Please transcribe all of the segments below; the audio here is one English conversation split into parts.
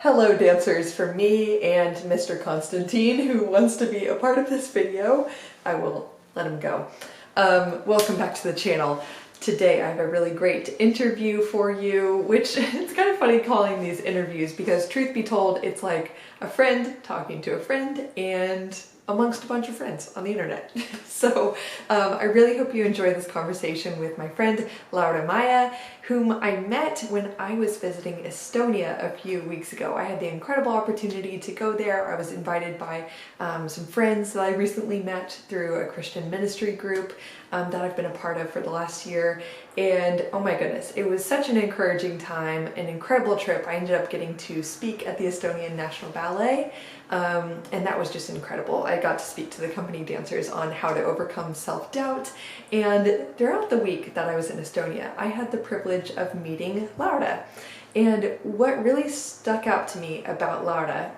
Hello dancers from me and Mr. Constantine, who wants to be a part of this video. I will let him go. Welcome back to the channel. Today I have a really great interview for you, which it's kind of funny calling these interviews because truth be told, it's like a friend talking to a friend and amongst a bunch of friends on the internet. So I really hope you enjoy this conversation with my friend Laura Maya, whom I met when I was visiting Estonia a few weeks ago. I had the incredible opportunity to go there. I was invited by some friends that I recently met through a Christian ministry group that I've been a part of for the last year. And oh my goodness, it was such an encouraging time, an incredible trip. I ended up getting to speak at the Estonian National Ballet, and that was just incredible. I got to speak to the company dancers on how to overcome self-doubt, and throughout the week that I was in Estonia, I had the privilege of meeting Laura. And what really stuck out to me about Laura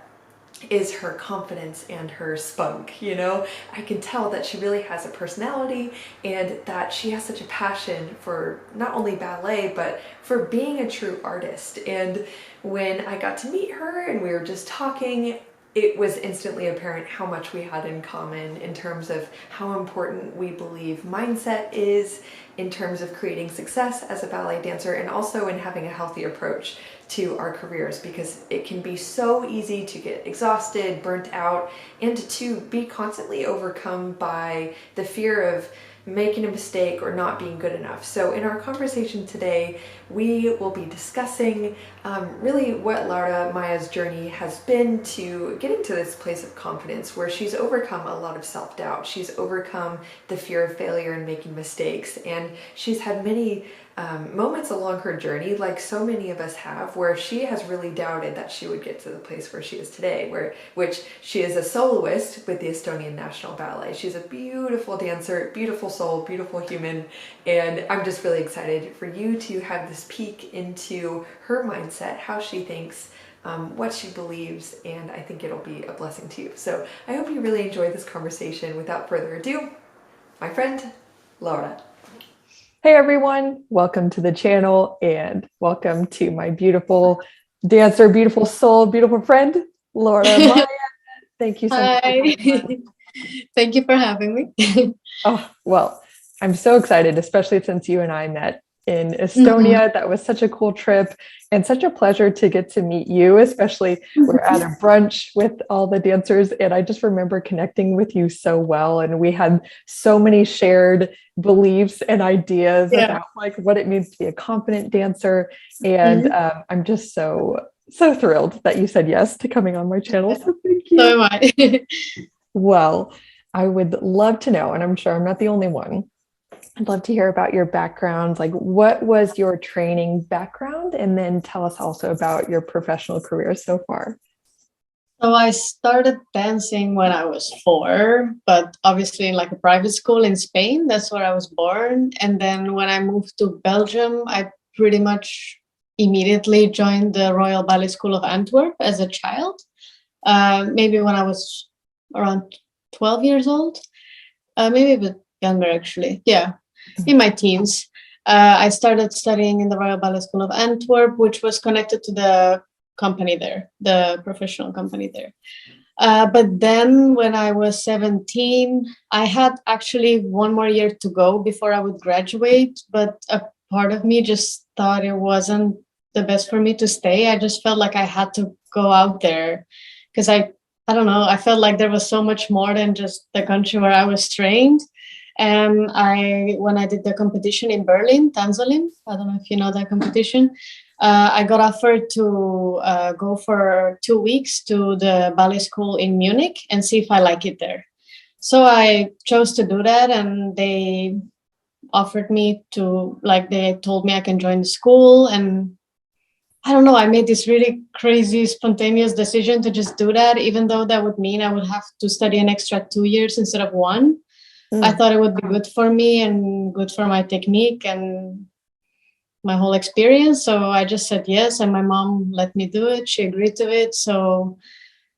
is her confidence and her spunk. I can tell that she really has a personality and that she has such a passion for not only ballet but for being a true artist. And when I got to meet her and we were just talking, it was instantly apparent how much we had in common in terms of how important we believe mindset is in terms of creating success as a ballet dancer, and also in having a healthy approach to our careers, because it can be so easy to get exhausted, burnt out, and to be constantly overcome by the fear of making a mistake or not being good enough. So in our conversation today, we will be discussing really what Laura Maya's journey has been to getting to this place of confidence where she's overcome a lot of self-doubt. She's overcome the fear of failure and making mistakes, and she's had many moments along her journey, like so many of us have, where she has really doubted that she would get to the place where she is today, which she is a soloist with the Estonian National Ballet. She's a beautiful dancer, beautiful soul, beautiful human, and I'm just really excited for you to have this peek into her mindset, how she thinks, what she believes, and I think it'll be a blessing to you. So I hope you really enjoy this conversation. Without further ado, my friend, Laura. Hey everyone, welcome to the channel and welcome to my beautiful dancer, beautiful soul, beautiful friend, Laura Maya. Thank you so much. Hi. Thank you for having me. Oh, well, I'm so excited, especially since you and I met in Estonia. That was such a cool trip and such a pleasure to get to meet you, especially we're at a brunch with all the dancers, and I just remember connecting with you so well, and we had so many shared beliefs and ideas about like what it means to be a confident dancer, and I'm just so thrilled that you said yes to coming on my channel, so thank you. So am I. Well, I would love to know, and I'm sure I'm not the only one, I'd love to hear about your background. Like, what was your training background? And then tell us also about your professional career so far. So I started dancing when I was 4, but obviously in like a private school in Spain. That's where I was born. And then when I moved to Belgium, I pretty much immediately joined the Royal Ballet School of Antwerp as a child. Maybe when I was around 12 years old, maybe a bit younger actually. Yeah, in my teens. I started studying in the Royal Ballet School of Antwerp, which was connected to the company there, the professional company there. But then when I was 17, I had actually one more year to go before I would graduate, but a part of me just thought it wasn't the best for me to stay. I just felt like I had to go out there because I don't know, I felt like there was so much more than just the country where I was trained. And when I did the competition in Berlin, Tanzalim, I don't know if you know that competition, I got offered to go for 2 weeks to the ballet school in Munich and see if I like it there. So I chose to do that, and they offered me to, like, they told me I can join the school, and I don't know, I made this really crazy, spontaneous decision to just do that, even though that would mean I would have to study an extra 2 years instead of 1. I thought it would be good for me and good for my technique and my whole experience. So I just said yes, and my mom let me do it. She agreed to it. So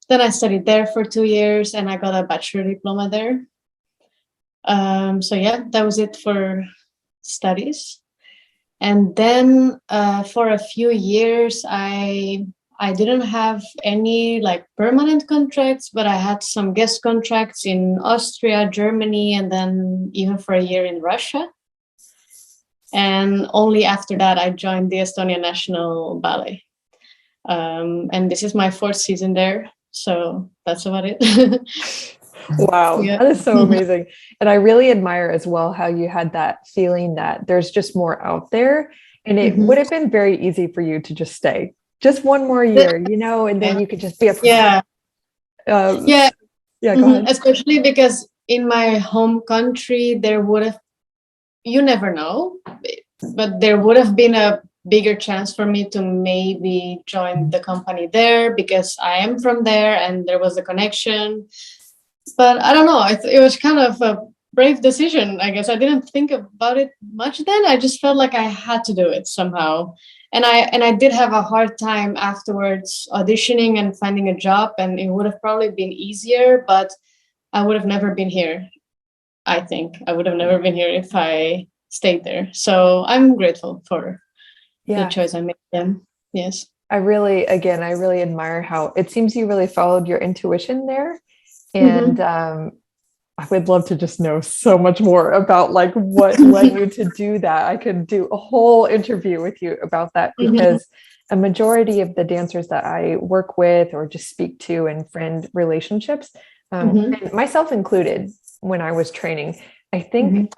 then I studied there for 2 years and I got a bachelor diploma there. So yeah, that was it for studies. And then for a few years, I I didn't have any like permanent contracts, but I had some guest contracts in Austria, Germany, and then even for a year in Russia. And only after that, I joined the Estonian National Ballet. And this is my 4th season there. So that's about it. Wow, Yeah. that is so amazing. And I really admire as well how you had that feeling that there's just more out there. And it would have been very easy for you to just stay just one more year, you know, and then you could just be a yeah. Yeah, go ahead. Especially because in my home country, there would have, you never know, but there would have been a bigger chance for me to maybe join the company there because I am from there and there was a connection. But I don't know, it was kind of a brave decision, I guess. I didn't think about it much then. I just felt like I had to do it somehow. And I did have a hard time afterwards auditioning and finding a job, and it would have probably been easier, but I would have never been here. I think I would have never been here if I stayed there. So I'm grateful for the choice I made then. Yes. I really admire how it seems you really followed your intuition there. And I would love to just know so much more about like what led you to do that. I could do a whole interview with you about that because a majority of the dancers that I work with or just speak to in friend relationships, and myself included, when I was training, I think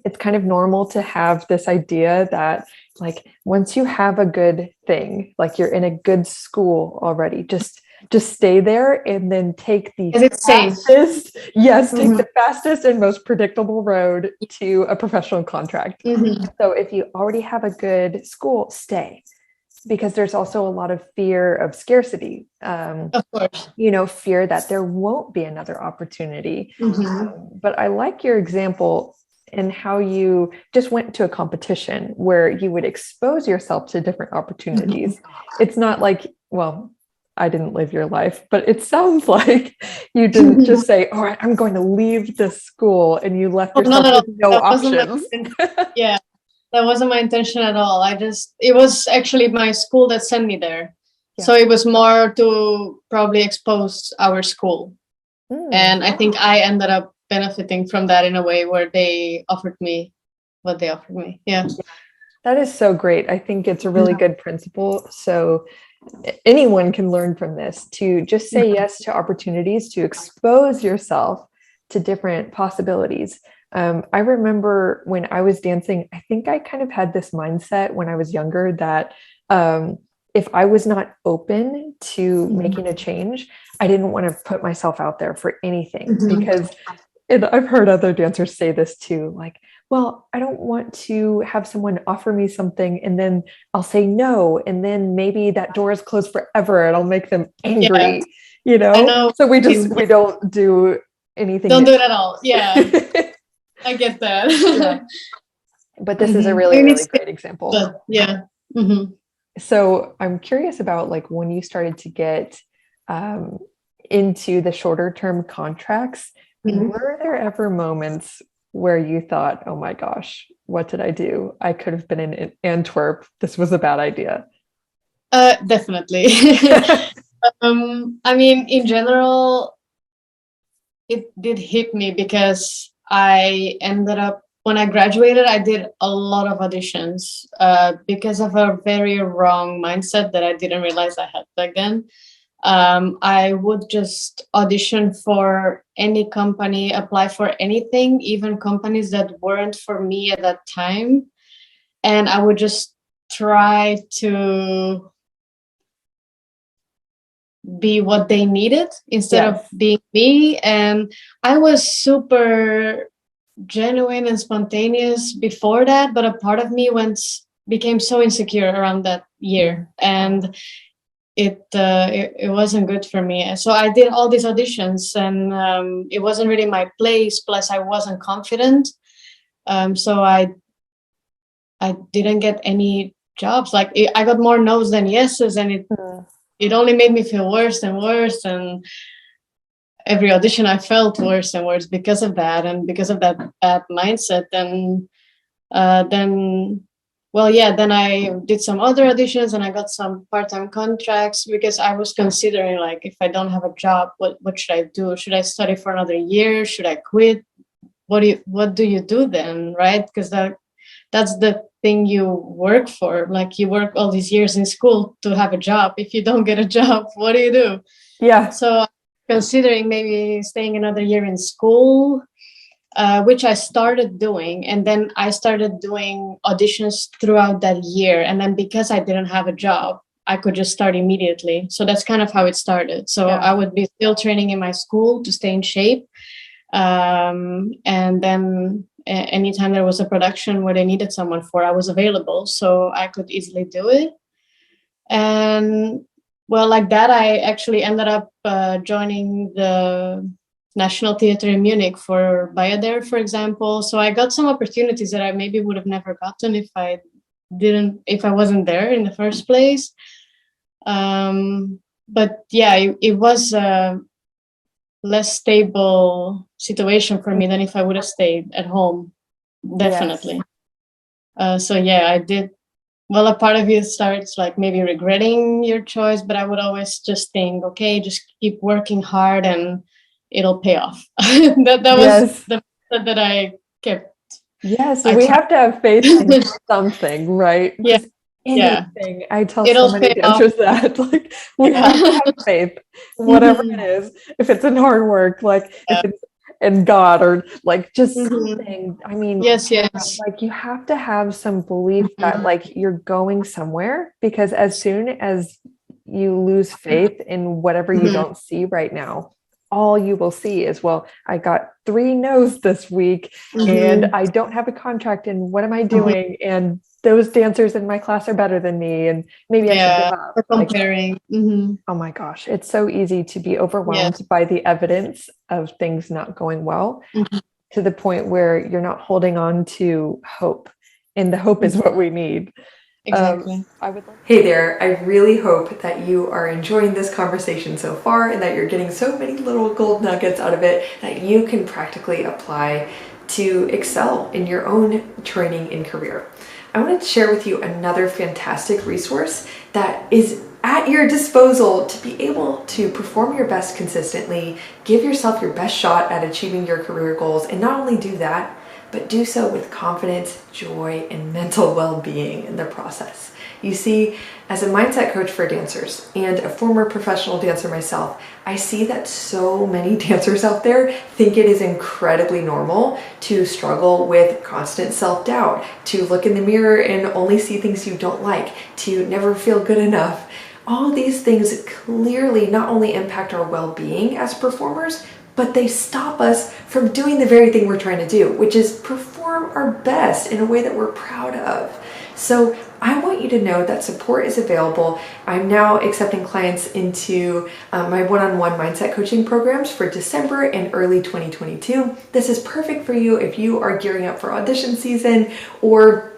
it's kind of normal to have this idea that like once you have a good thing, like you're in a good school already, just stay there and then take the fastest, take the fastest and most predictable road to a professional contract. So if you already have a good school, stay, because there's also a lot of fear of scarcity. Of course. You know, fear that there won't be another opportunity. But I like your example and how you just went to a competition where you would expose yourself to different opportunities. It's not like, well, I didn't live your life, but it sounds like you didn't just say, all right, I'm going to leave this school, and you left yourself with no options. Yeah, that wasn't my intention at all. It was actually my school that sent me there. Yeah. So it was more to probably expose our school. And I think I ended up benefiting from that in a way where they offered me what they offered me. Yeah. That is so great. I think it's a really good principle. So anyone can learn from this, to just say yes to opportunities, to expose yourself to different possibilities. I remember when I was dancing, I think I kind of had this mindset when I was younger that if I was not open to making a change, I didn't want to put myself out there for anything, because I've heard other dancers say this too, like, well, I don't want to have someone offer me something and then I'll say no, and then maybe that door is closed forever and I'll make them angry, you know? So we don't do anything. Don't do it at all. Yeah. I get that. But this is a really great example. Yeah. So I'm curious about like when you started to get into the shorter term contracts, were there ever moments where you thought, oh my gosh, what did I do? I could have been in Antwerp. This was a bad idea. Definitely. I mean, in general, it did hit me because I ended up, when I graduated, I did a lot of auditions because of a very wrong mindset that I didn't realize I had back then. I would just audition for any company, apply for anything, even companies that weren't for me at that time. And I would just try to be what they needed instead of being me. And I was super genuine and spontaneous before that, but a part of me became so insecure around that year. And it wasn't good for me. So I did all these auditions, and it wasn't really my place. Plus, I wasn't confident. So I didn't get any jobs. Like I got more no's than yeses, and it only made me feel worse and worse. And every audition, I felt worse and worse because of that, and because of that bad mindset. And then well, yeah, then I did some other auditions and I got some part-time contracts because I was considering, like, if I don't have a job, what should I do? Should I study for another year? Should I quit? What do you do then, right? Because that's the thing you work for. Like, you work all these years in school to have a job. If you don't get a job, what do you do? Yeah. So considering maybe staying another year in school, which I started doing. And then I started doing auditions throughout that year. And then because I didn't have a job, I could just start immediately. So that's kind of how it started. So Yeah. I would be still training in my school to stay in shape. And then anytime there was a production where they needed someone for, I was available. So I could easily do it. And well, like that, I actually ended up joining the National Theater in Munich for Bayadere, for example. So I got some opportunities that I maybe would have never gotten if I wasn't there in the first place. But yeah, it was a less stable situation for me than if I would have stayed at home, definitely. So yeah, I did. Well, a part of you starts like maybe regretting your choice, but I would always just think, okay, just keep working hard and it'll pay off. That was the method that I kept. Yes, we have to have faith in something, right? Yeah, Just anything. I tell it'll so many pay off. dancers that, like, we have to have faith, whatever it is. If it's in hard work, like if it's in God, or like just something. I mean, yes, like you have to have some belief that like you're going somewhere, because as soon as you lose faith in whatever you don't see right now, all you will see is, well, I got 3 no's this week and I don't have a contract, and what am I doing? And those dancers in my class are better than me, and maybe I should give up. Comparing. Like, oh my gosh, it's so easy to be overwhelmed by the evidence of things not going well, to the point where you're not holding on to hope, and the hope is what we need. Exactly. Hey there, I really hope that you are enjoying this conversation so far, and that you're getting so many little gold nuggets out of it that you can practically apply to excel in your own training and career. I wanted to share with you another fantastic resource that is at your disposal to be able to perform your best consistently, give yourself your best shot at achieving your career goals, and not only do that, but do so with confidence, joy, and mental well-being in the process. You see, as a mindset coach for dancers and a former professional dancer myself, I see that so many dancers out there think it is incredibly normal to struggle with constant self-doubt, to look in the mirror and only see things you don't like, to never feel good enough. All these things clearly not only impact our well-being as performers, but they stop us from doing the very thing we're trying to do, which is perform our best in a way that we're proud of. So I want you to know that support is available. I'm now accepting clients into my one-on-one mindset coaching programs for December and early 2022. This is perfect for you if you are gearing up for audition season or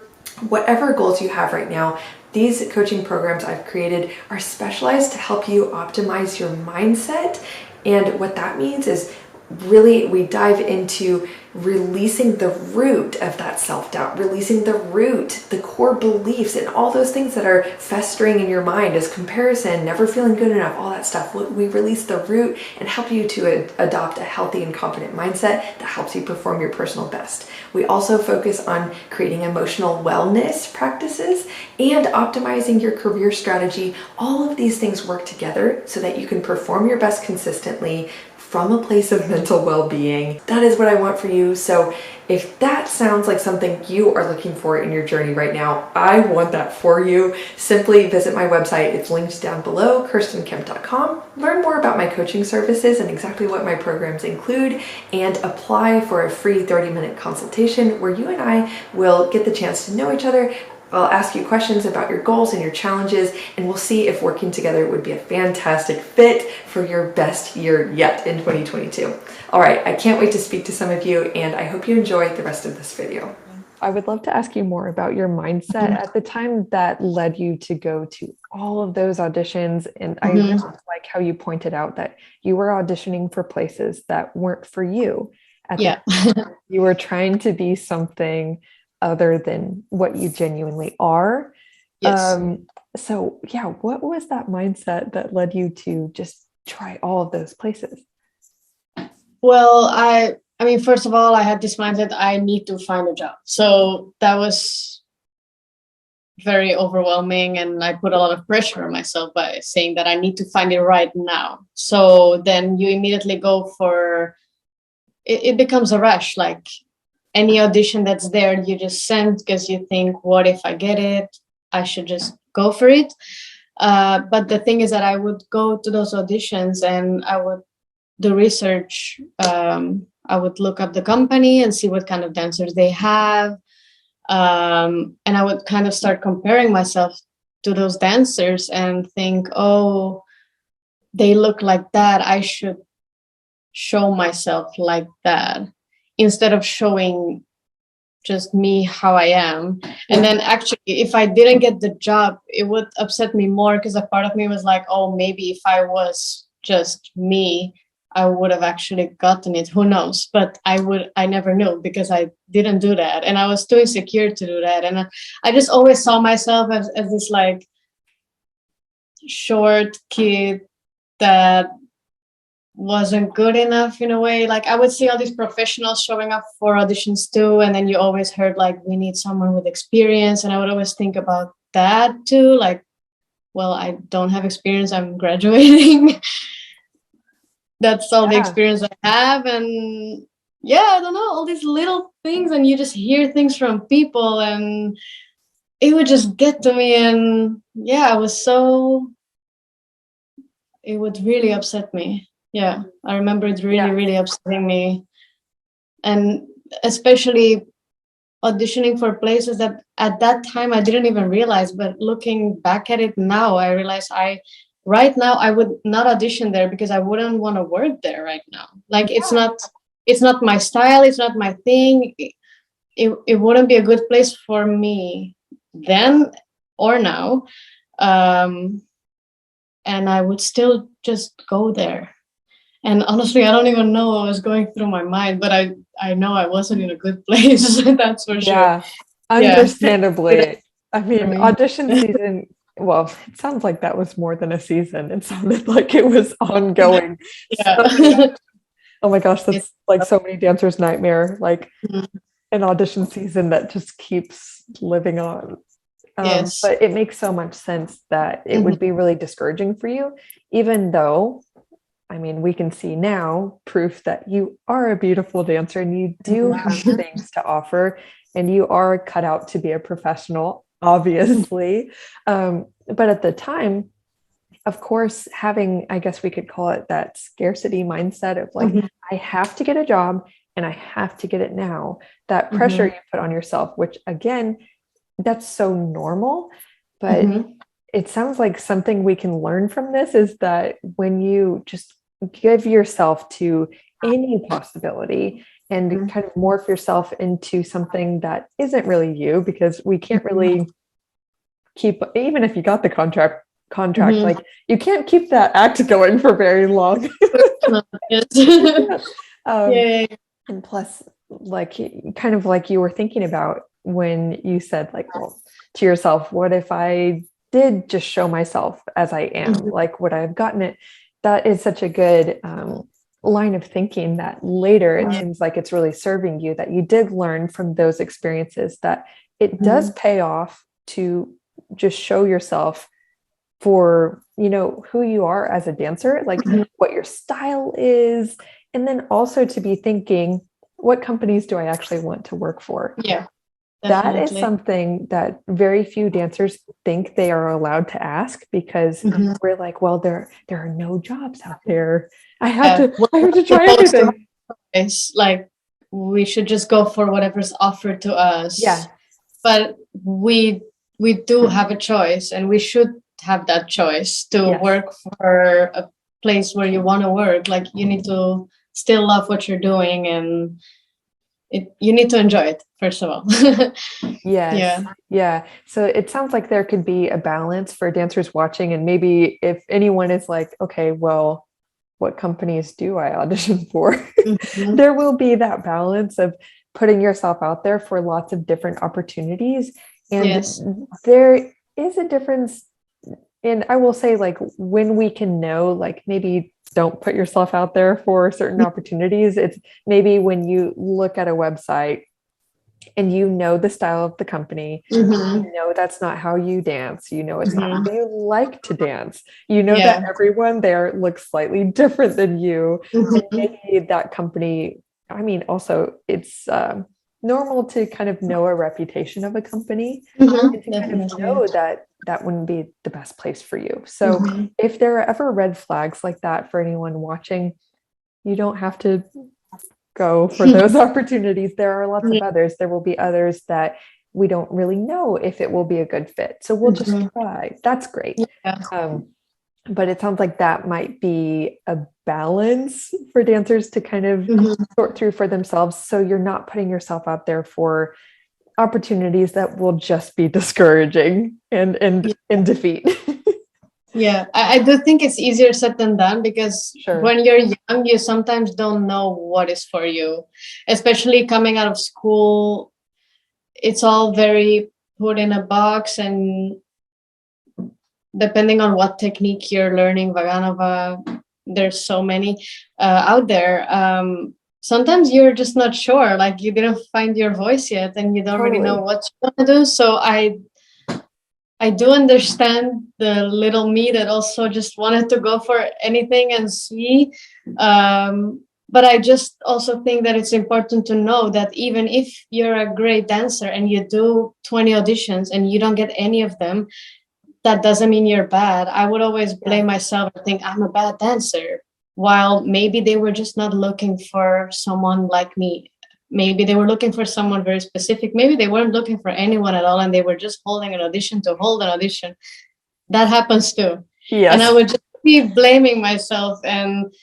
whatever goals you have right now. These coaching programs I've created are specialized to help you optimize your mindset. And what that means is really we dive into releasing the root of that self-doubt, releasing the root, the core beliefs, and all those things that are festering in your mind as comparison, never feeling good enough, all that stuff. We release the root and help you to adopt a healthy and confident mindset that helps you perform your personal best. We also focus on creating emotional wellness practices and optimizing your career strategy. All of these things work together so that you can perform your best consistently from a place of mental well-being. That is what I want for you. So if that sounds like something you are looking for in your journey right now, I want that for you. Simply visit my website. It's linked down below, kirstenkemp.com. Learn more about my coaching services and exactly what my programs include, and apply for a free 30-minute consultation where you and I will get the chance to know each other. I'll ask you questions about your goals and your challenges, and we'll see if working together would be a fantastic fit for your best year yet in 2022. All right, I can't wait to speak to some of you, and I hope you enjoy the rest of this video. I would love to ask you more about your mindset at the time that led you to go to all of those auditions. And I really like how you pointed out that you were auditioning for places that weren't for you. You were trying to be something other than what you genuinely are. Yes. So yeah, what was that mindset that led you to just try all of those places? Well, I mean, first of all, I had this mindset I need to find a job. So that was very overwhelming, and I put a lot of pressure on myself by saying that I need to find it right now. So then you immediately go for it becomes a rush. Like any audition that's there, you just send because you think, what if I get it? I should just go for it. But the thing is that I would go to those auditions and I would do research. I would look up the company and see what kind of dancers they have. And I would kind of start comparing myself to those dancers and think, oh, they look like that. I should show myself like that instead of showing just me how I am. And then actually, if I didn't get the job, it would upset me more because a part of me was like, oh, maybe if I was just me, I would have actually gotten it. Who knows? But I never knew because I didn't do that. And I was too insecure to do that. And I just always saw myself as this like short kid that wasn't good enough in a way. Like I would see all these professionals showing up for auditions too, and then you always heard like we need someone with experience, and I would always think about that too, like, well, I don't have experience, I'm graduating. That's all the experience I have. And yeah, I don't know, all these little things, and you just hear things from people and it would just get to me. And yeah, it would really upset me. Yeah, I remember it really upsetting me. And especially auditioning for places that at that time I didn't even realize, but looking back at it now, I realize right now I would not audition there because I wouldn't want to work there right now. Like it's not my style, it's not my thing. It wouldn't be a good place for me then or now. And I would still just go there. And honestly, I don't even know what was going through my mind, but I know I wasn't in a good place. That's for sure. Yeah, understandably. I mean, audition season, well, it sounds like that was more than a season. It sounded like it was ongoing. So, oh my gosh, that's like so many dancers' nightmare, like an audition season that just keeps living on. But it makes so much sense that it would be really discouraging for you, even though, I mean, we can see now proof that you are a beautiful dancer and you do have things to offer and you are cut out to be a professional, obviously. But at the time, of course, having, I guess we could call it that scarcity mindset of like, I have to get a job and I have to get it now. That pressure you put on yourself, which again, that's so normal. But it sounds like something we can learn from this is that when you just give yourself to any possibility and kind of morph yourself into something that isn't really you, because we can't really keep, even if you got the contract, like you can't keep that act going for very long. And plus, like kind of like you were thinking about when you said like, well, to yourself, what if I did just show myself as I am? Like, would I have gotten it? That is such a good line of thinking that later it seems like it's really serving you, that you did learn from those experiences that it does pay off to just show yourself for, you know, who you are as a dancer, like what your style is. And then also to be thinking, what companies do I actually want to work for? Yeah. Definitely. That is something that very few dancers think they are allowed to ask, because we're like, well, there are no jobs out there. I have to try everything. It's like we should just go for whatever's offered to us. Yeah. But we do have a choice, and we should have that choice to work for a place where you want to work. Like you need to still love what you're doing, and you need to enjoy it, first of all. Yeah. So it sounds like there could be a balance for dancers watching. And maybe if anyone is like, okay, well, what companies do I audition for? There will be that balance of putting yourself out there for lots of different opportunities. And Yes. there is a difference. And I will say, like, when we can know, like, maybe don't put yourself out there for certain opportunities. It's maybe when you look at a website and you know the style of the company, Mm-hmm. you know that's not how you dance, you know it's not Mm-hmm. how you like to dance, you know that Yeah. everyone there looks slightly different than you. And Mm-hmm. maybe that company, I mean, also it's normal to kind of know a reputation of a company Mm-hmm. and to kind of Definitely. know that that wouldn't be the best place for you. So Mm-hmm. if there are ever red flags like that for anyone watching, you don't have to go for those opportunities. There are lots of others. There will be others that we don't really know if it will be a good fit. So we'll just Mm-hmm. try. That's great. Yeah. But it sounds like that might be a balance for dancers to kind of Mm-hmm. sort through for themselves. So you're not putting yourself out there for opportunities that will just be discouraging and in defeat. Yeah, I do think it's easier said than done because Sure. when you're young, you sometimes don't know what is for you, especially coming out of school. It's all very put in a box, and depending on what technique you're learning, Vaganova, there's so many out there. Sometimes you're just not sure, like you didn't find your voice yet, and you don't really know Totally. what you want to do. So I do understand the little me that also just wanted to go for anything and see. But I just also think that it's important to know that even if you're a great dancer and you do 20 auditions and you don't get any of them, that doesn't mean you're bad. I would always blame myself and think I'm a bad dancer, while maybe they were just not looking for someone like me. Maybe they were looking for someone very specific. Maybe they weren't looking for anyone at all and they were just holding an audition to hold an audition. That happens too. And I Yes. would just be blaming myself. And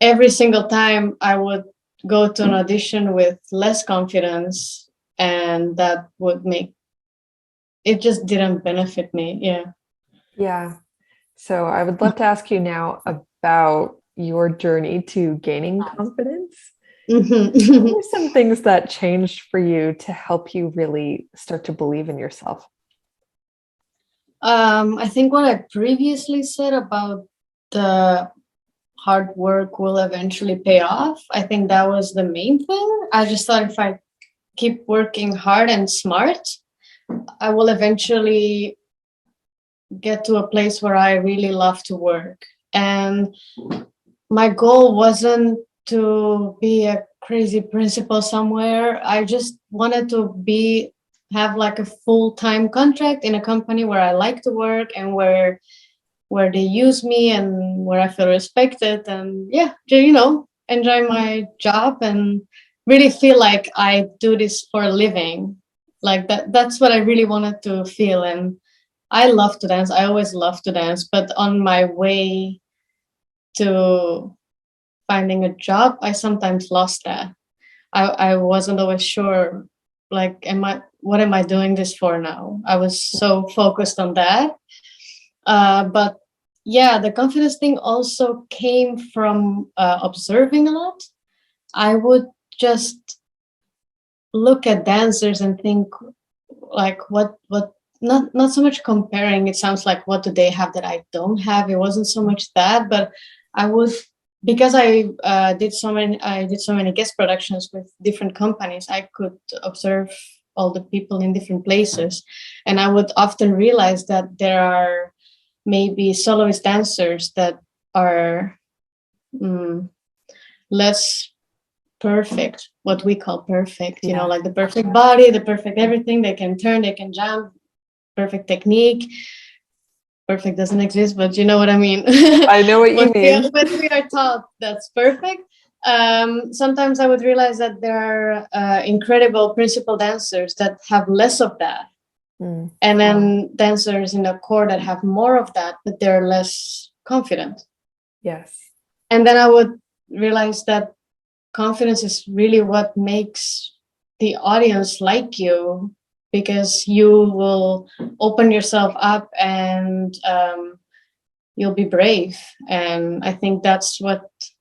every single time I would go to an audition with less confidence, and that would make it just didn't benefit me. Yeah. Yeah. So I would love to ask you now about your journey to gaining confidence. What Mhm. were some things that changed for you to help you really start to believe in yourself? I think what I previously said about the hard work will eventually pay off, I think that was the main thing. I just thought if I keep working hard and smart, I will eventually get to a place where I really love to work. And my goal wasn't to be a crazy principal somewhere. I just wanted to have like a full-time contract in a company where I like to work and where they use me and where I feel respected, and yeah, enjoy my job and really feel like I do this for a living. Like that's what I really wanted to feel. And I love to dance. I always love to dance, but on my way to finding a job, I sometimes lost that. I wasn't always sure, like, what am I doing this for now? I was so focused on that. But yeah, the confidence thing also came from observing a lot. I would just look at dancers and think, like, what not so much comparing. It sounds like, what do they have that I don't have? It wasn't so much that, but I was, because I did so many guest productions with different companies. I could observe all the people in different places, and I would often realize that there are maybe soloist dancers that are less perfect, what we call perfect, Yeah. like the perfect body, the perfect everything. They can turn, they can jump, perfect technique. Perfect doesn't exist, but you know what I mean. I know what you mean. When we are taught that's perfect, sometimes I would realize that there are incredible principal dancers that have less of that, Mm, and then dancers in the core that have more of that, but they're less confident. yes. And then I would realize that confidence is really what makes the audience like you, because you will open yourself up, and you'll be brave. And I think that's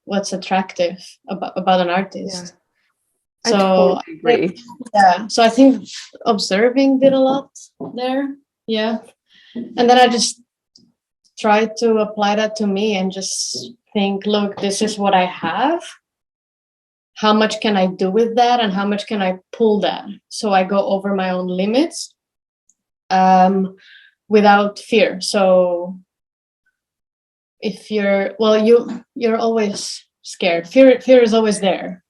what's attractive about an Yeah. artist. I totally agree. Yeah, so I think observing did a lot there. Yeah. And then I just try to apply that to me and just think, look, this is what I have. How much can I do with that, and how much can I pull that? So I go over my own limits without fear. So if you're always scared. Fear is always there.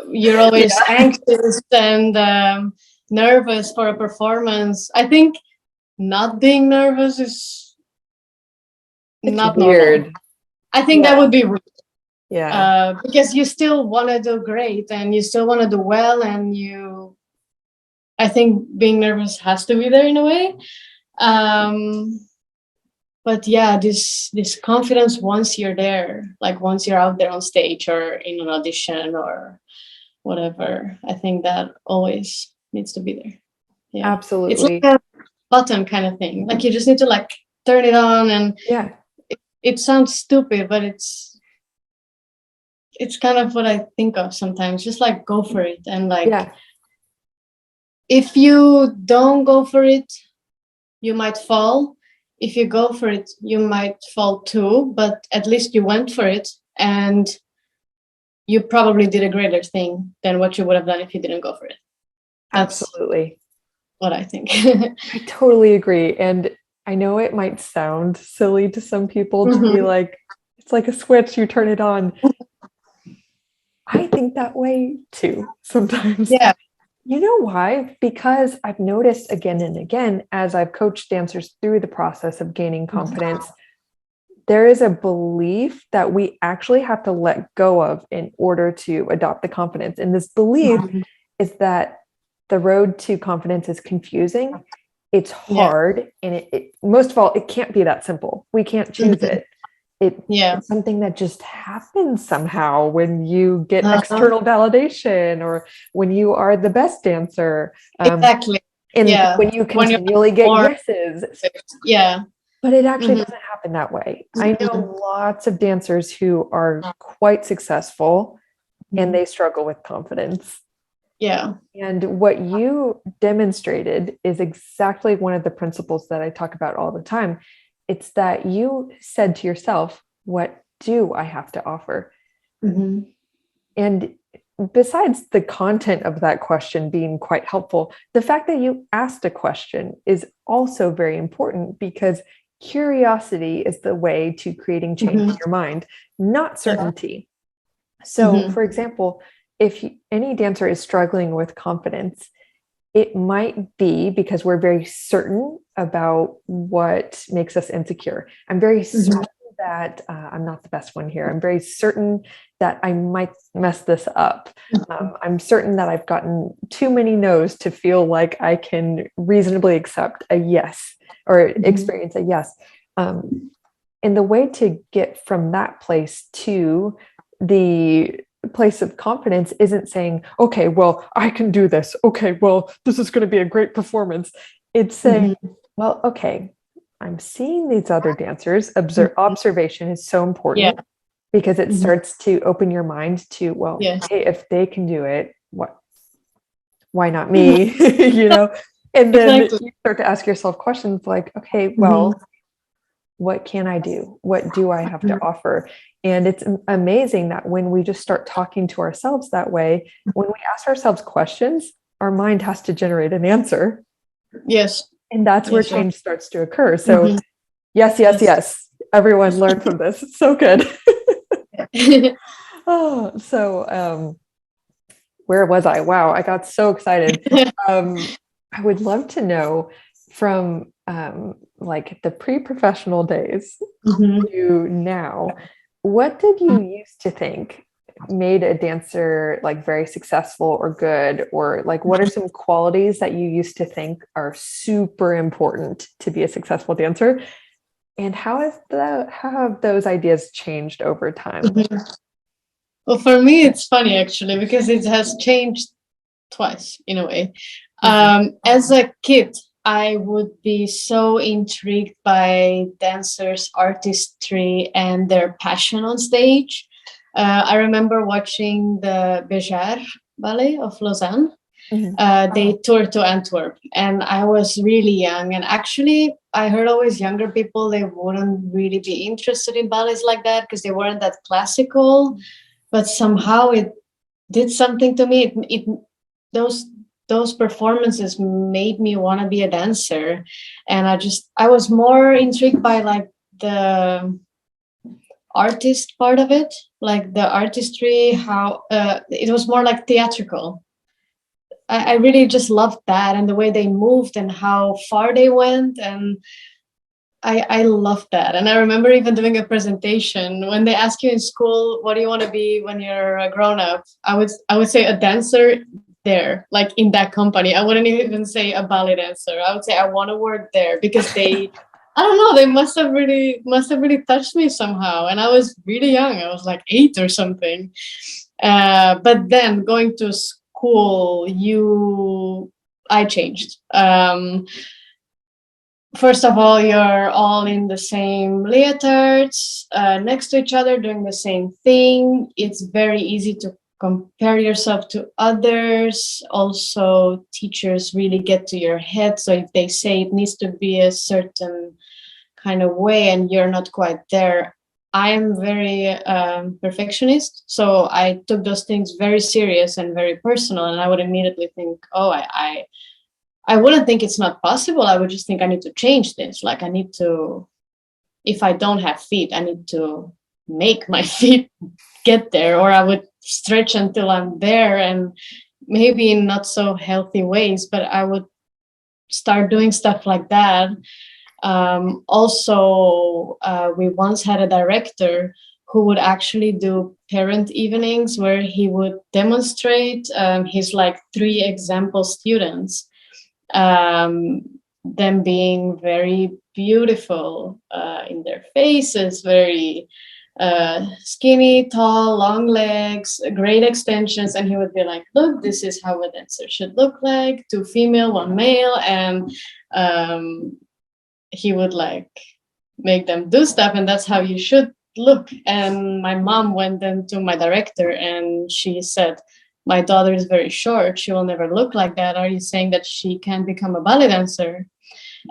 You're always anxious and nervous for a performance. I think not being nervous is not weird. normal. I think that would be rude. Yeah. Because you still want to do great and you still want to do well, and I think being nervous has to be there in a way. But yeah, this confidence once you're there, like once you're out there on stage or in an audition or whatever, I think that always needs to be there. Yeah, Absolutely. It's like a button kind of thing. Like you just need to like turn it on, and it sounds stupid, but it's kind of what I think of sometimes. Just like go for it, and like if you don't go for it, you might fall. If you go for it, you might fall too, but at least you went for it, and you probably did a greater thing than what you would have done if you didn't go for it. That's absolutely what I think. I totally agree. And I know it might sound silly to some people to be like, it's like a switch, you turn it on. I think that way too sometimes. Yeah. You know why? Because I've noticed again and again, as I've coached dancers through the process of gaining confidence, there is a belief that we actually have to let go of in order to adopt the confidence. And this belief is that the road to confidence is confusing. It's hard. And it most of all, it can't be that simple. We can't choose it. It's something that just happens somehow when you get external validation, or when you are the best dancer. Exactly. And when you continually get yeses. Yeah. But it actually doesn't happen that way. I know lots of dancers who are quite successful and they struggle with confidence. Yeah. And what you demonstrated is exactly one of the principles that I talk about all the time. It's that you said to yourself, what do I have to offer? And besides the content of that question being quite helpful, the fact that you asked a question is also very important, because curiosity is the way to creating change in your mind, not certainty. So, for example, if any dancer is struggling with confidence, it might be because we're very certain about what makes us insecure. I'm very certain that I'm not the best one here. I'm very certain that I might mess this up. I'm certain that I've gotten too many no's to feel like I can reasonably accept a yes or experience a yes. And the way to get from that place to the place of confidence isn't saying, okay, well, I can do this. Okay, well, this is going to be a great performance. It's saying, well, okay, I'm seeing these other dancers. Observation is so important because it starts to open your mind to, well, hey, if they can do it, why not me? You know? And then you start to ask yourself questions like, okay, well, what can I do? What do I have to offer? And it's amazing that when we just start talking to ourselves that way, when we ask ourselves questions, our mind has to generate an answer. Yes. And that's where change starts to occur. So yes. Everyone learn from this. It's so good. Where was I? Wow, I got so excited. I would love to know from like the pre-professional days to now, what did you used to think made a dancer like very successful or good, or like what are some qualities that you used to think are super important to be a successful dancer, and how have those ideas changed over time? Well, for me it's funny actually, because it has changed twice in a way. As a kid, I would be so intrigued by dancers' artistry and their passion on stage. I remember watching the Bejar Ballet of Lausanne. Mhm. They toured to Antwerp, and I was really young. And actually, I heard always younger people, they wouldn't really be interested in ballets like that because they weren't that classical. But somehow it did something to me. Those those performances made me want to be a dancer, and I was more intrigued by like the artist part of it, like the artistry, how it was more like theatrical. I really just loved that and the way they moved and how far they went. And I loved that. And I remember even doing a presentation when they ask you in school, what do you want to be when you're a grown up? I would say a dancer there, like in that company. I wouldn't even say a ballet dancer. I would say I want to work there because they, I don't know, they must have really touched me somehow. And I was really young. I was like 8 or something. But then going to school, I changed. First of all, you're all in the same leotards, next to each other, doing the same thing. It's very easy to compare yourself to others. Also, teachers really get to your head. So if they say it needs to be a certain kind of way and you're not quite there, I'm very perfectionist. So I took those things very serious and very personal. And I would immediately think, oh, I wouldn't think it's not possible. I would just think I need to change this. Like I need to, if I don't have feet, I need to make my feet get there, or I would stretch until I'm there, and maybe in not so healthy ways, but I would start doing stuff like that. Also, we once had a director who would actually do parent evenings where he would demonstrate his like 3 example students, them being very beautiful in their faces, very skinny, tall, long legs, great extensions. And he would be like, look, this is how a dancer should look like, 2 female, 1 male. And he would like make them do stuff, and that's how you should look. And my mom went then to my director and she said, my daughter is very short, she will never look like that. Are you saying that she can become a ballet dancer?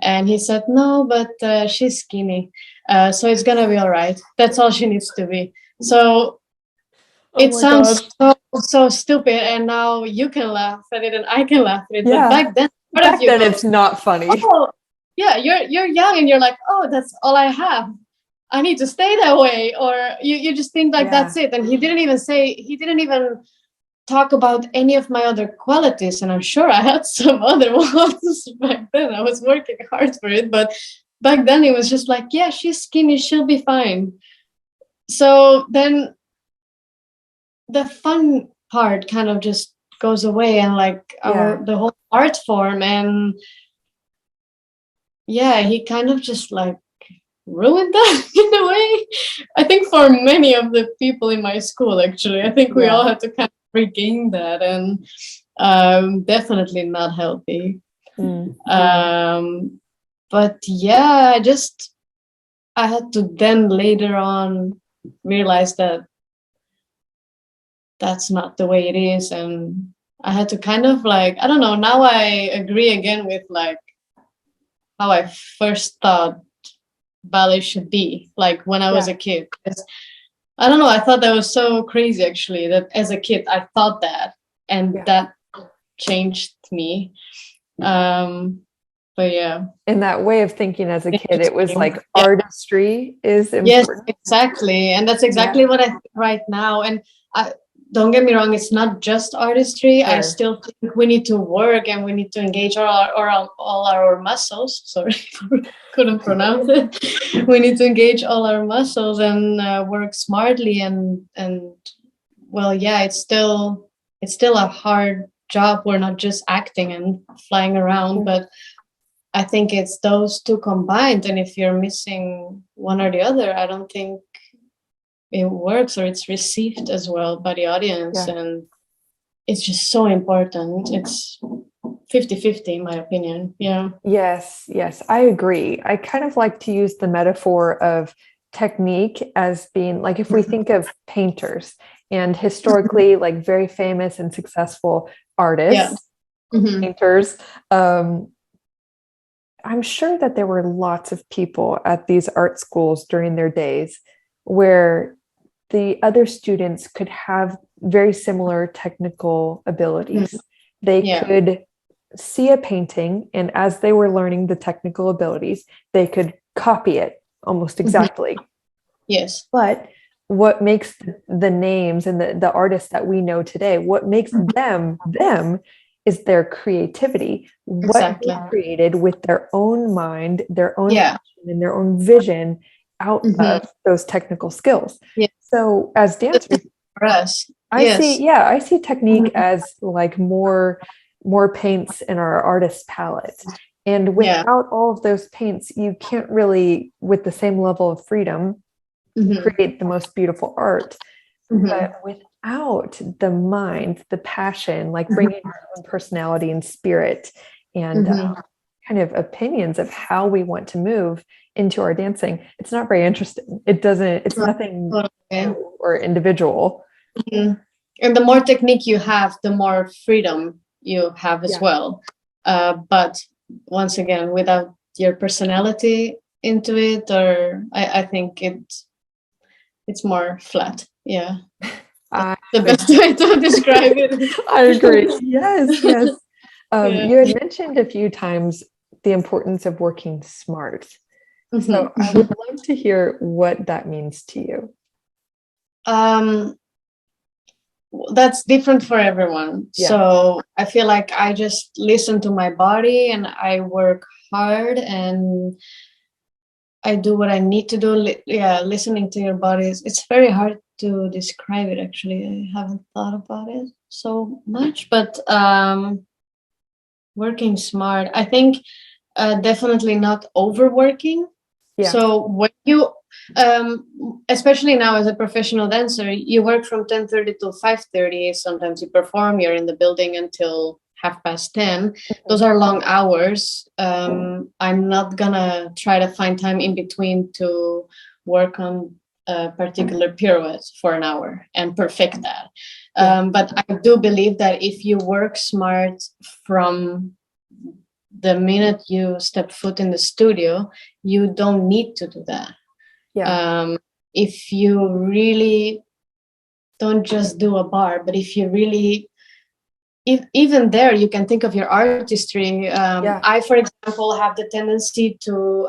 And he said, no, but she's skinny, so it's gonna be all right. That's all she needs to be. So Oh it my sounds God. so stupid, and now you can laugh at it and I can laugh at it. But Yeah. back then, part of Back you then goes, it's not funny. oh, yeah, you're young and you're like, oh, that's all I have. I need to stay that way. Or you just think like Yeah. that's it. And he didn't even talk about any of my other qualities. And I'm sure I had some other ones back then. I was working hard for it. But back then it was just like, yeah, she's skinny, she'll be fine. So then the fun part kind of just goes away, and like the whole art form. And yeah, he kind of just like ruined that in a way. I think for many of the people in my school, actually, I think we all had to kind of regain that, and definitely not healthy. But yeah, I had to then later on realize that that's not the way it is. And I had to kind of like, I don't know, now I agree again with like how I first thought ballet should be, like when I was a kid. I don't know, I thought that was so crazy actually, that as a kid I thought that, and that changed me. But yeah, in that way of thinking as a kid, it was like artistry is important. Yes, exactly. And that's exactly what I think right now. And don't get me wrong, it's not just artistry. Sure. I still think we need to work and we need to engage all our muscles. Sorry, couldn't pronounce it. We need to engage all our muscles and work smartly. And well, yeah, it's still a hard job. We're not just acting and flying around, but I think it's those two combined. And if you're missing one or the other, I don't think it works or it's received as well by the audience. And it's just so important. It's 50-50 in my opinion. Yeah. Yes, I agree. I kind of like to use the metaphor of technique as being like, if we think of painters and historically like very famous and successful artists, painters, I'm sure that there were lots of people at these art schools during their days where the other students could have very similar technical abilities. They could see a painting, and as they were learning the technical abilities, they could copy it almost exactly. Yes. But what makes the names and the artists that we know today, what makes them is their creativity, what they created with their own mind, their own passion, and their own vision out of those technical skills. So as dancers, for us, I see technique as like more paints in our artist palette. And without all of those paints, you can't really, with the same level of freedom, create the most beautiful art. But without the mind, the passion, like bringing our own personality and spirit and kind of opinions of how we want to move into our dancing, it's not very interesting. It's nothing new or individual. And the more technique you have, the more freedom you have as well. But once again, without your personality into it, or I think it's more flat. Yeah. The best way to describe it. I agree. Yes. You had mentioned a few times the importance of working smart. So I would love to hear what that means to you. That's different for everyone. So I feel like I just listen to my body and I work hard and I do what I need to do. Listening to your body it's very hard to describe it. Actually, I haven't thought about it so much, but working smart, I think definitely not overworking. So when you especially now as a professional dancer, you work from 10:30 to 5:30. Sometimes you perform, you're in the building until 10:30. Those are long hours. I'm not gonna try to find time in between to work on a particular pirouette for an hour and perfect that. But I do believe that if you work smart from the minute you step foot in the studio, you don't need to do that. If you really don't just do a bar, but if you really, even there, you can think of your artistry. I, for example, have the tendency to,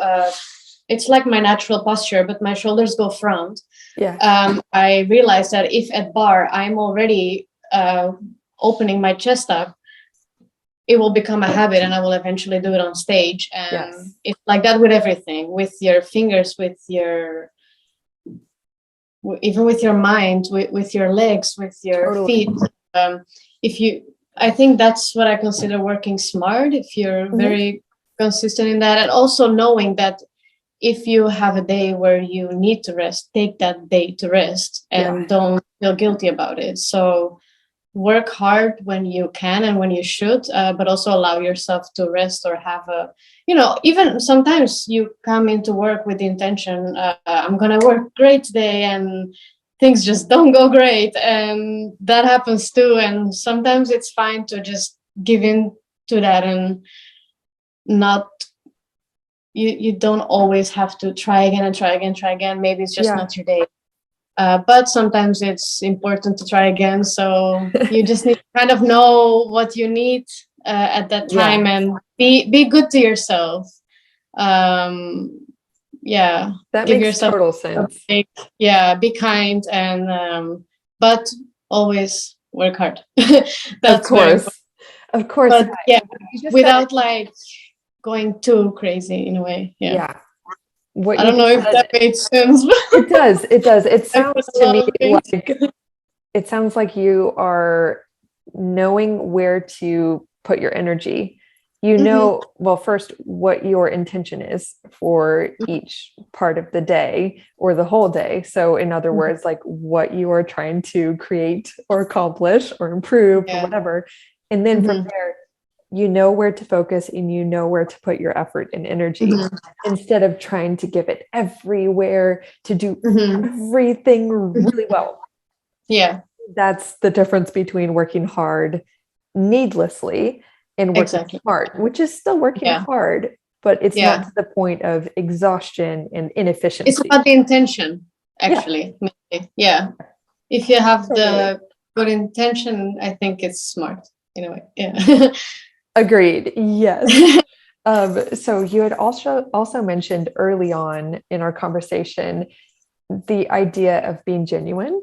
it's like my natural posture, but my shoulders go front. I realized that if at bar, I'm already opening my chest up, it will become a habit and I will eventually do it on stage. And it's like that with everything, with your fingers, with your, even with your mind, with your legs, with your feet. I think that's what I consider working smart. If you're very consistent in that, and also knowing that if you have a day where you need to rest, take that day to rest and don't feel guilty about it. So work hard when you can and when you should, but also allow yourself to rest or have a, even sometimes you come into work with the intention, I'm going to work great today, and things just don't go great. And that happens too. And sometimes it's fine to just give in to that and not, you don't always have to try again and try again. Maybe it's just not your day. But sometimes it's important to try again. So you just need to kind of know what you need at that time and be good to yourself. That give makes yourself total sense. Be kind and but always work hard. Of course. But without like going too crazy in a way. What I don't know if that made sense. It does. It sounds to me like it sounds like you are knowing where to put your energy. You know, well, first, what your intention is for each part of the day or the whole day. So in other words, like what you are trying to create or accomplish or improve or whatever. And then from there, you know where to focus and you know where to put your effort and energy instead of trying to give it everywhere to do everything really well. Yeah, That's the difference between working hard needlessly and working exactly. hard, which is still working hard, but it's not to the point of exhaustion and inefficiency. It's about the intention, actually. Yeah. If you have the good intention, I think it's smart in a way. Yeah. Agreed. Yes. So you had also mentioned early on in our conversation the idea of being genuine.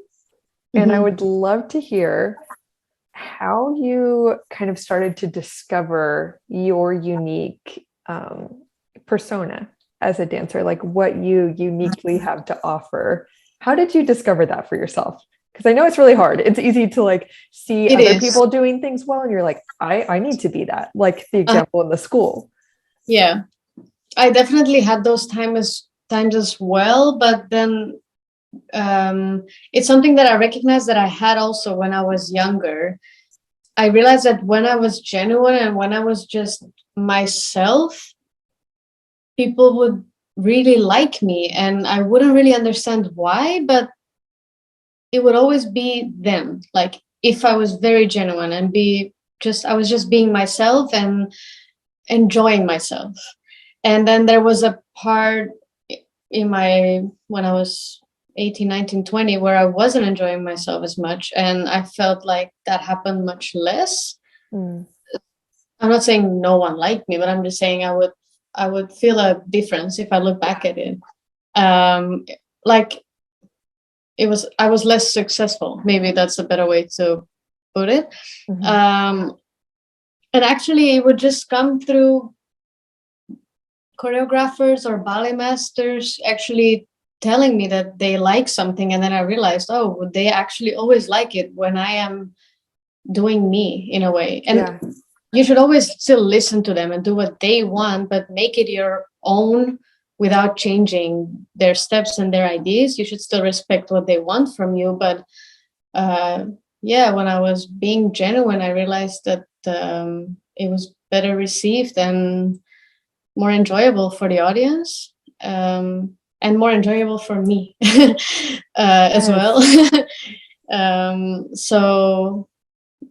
And I would love to hear how you kind of started to discover your unique persona as a dancer, like what you uniquely have to offer. How did you discover that for yourself? Because I know it's really hard. It's easy to like see other people doing things well, and you're like, I need to be that, like the example in the school. Yeah, I definitely had those times as well, but then it's something that I recognize that I had also when I was younger. I realized that when I was genuine and when I was just myself, people would really like me, and I wouldn't really understand why, but it would always be them. Like if I was very genuine and I was just being myself and enjoying myself. And then there was a part when I was 18, 19, 20, where I wasn't enjoying myself as much. And I felt like that happened much less. I'm not saying no one liked me, but I'm just saying I would feel a difference if I look back at it. Like I was less successful. Maybe that's a better way to put it. And actually it would just come through choreographers or ballet masters actually telling me that they like something, and then I realized, oh, they actually always like it when I am doing me in a way. And you should always still listen to them and do what they want, but make it your own without changing their steps and their ideas. You should still respect what they want from you. But when I was being genuine, I realized that it was better received and more enjoyable for the audience, and more enjoyable for me as well. So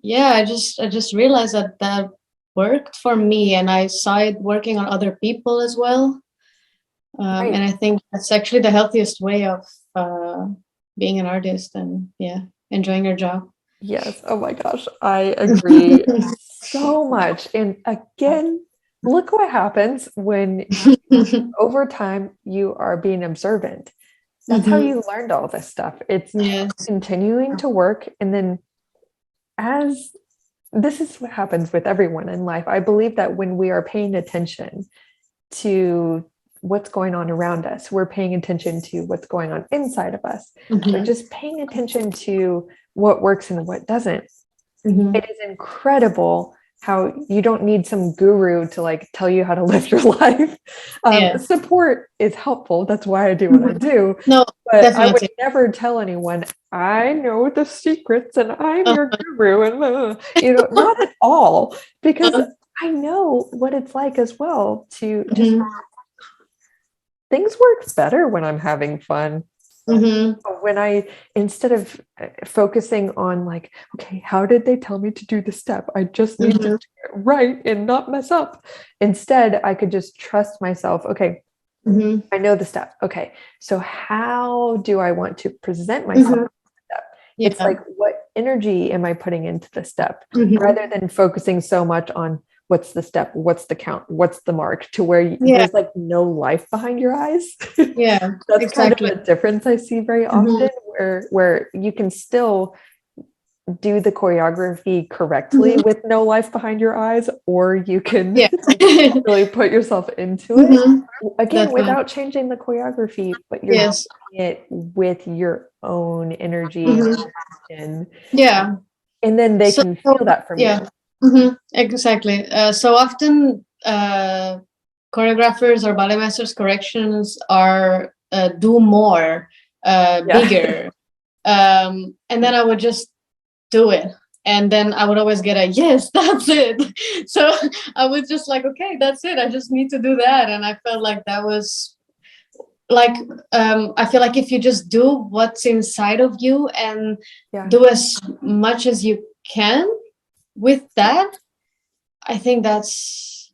yeah, I just realized that worked for me, and I saw it working on other people as well. And I think that's actually the healthiest way of being an artist and enjoying your job. Yes. Oh my gosh, I agree so much. And again, look what happens when over time you are being observant. That's how you learned all this stuff. It's continuing to work. And then this is what happens with everyone in life. I believe that when we are paying attention to what's going on around us, we're paying attention to what's going on inside of us. We're just paying attention to what works and what doesn't. It is incredible how you don't need some guru to like tell you how to live your life. Support is helpful. That's why I do what I do. No, but definitely. I would never tell anyone, I know the secrets and I'm your guru. And not at all, because I know what it's like as well to just things work better when I'm having fun. When instead of focusing on like, okay, how did they tell me to do the step? I just need to do it right and not mess up. Instead, I could just trust myself. Okay, I know the step. Okay, so how do I want to present myself in the step? It's like, what energy am I putting into the step, rather than focusing so much on what's the step, what's the count, what's the mark, to where there's like no life behind your eyes. That's exactly kind of a difference I see very often, where you can still do the choreography correctly with no life behind your eyes, or you can really put yourself into it again without changing the choreography, but you're doing it with your own energy and then they can feel that from you. Exactly. So often choreographers or ballet masters' corrections are do more, bigger. And then I would just do it. and then I would always get a yes, that's it. So I was just like, okay, that's it, I just need to do that. And I felt like that was like, I feel like if you just do what's inside of you and do as much as you can with that, I think that's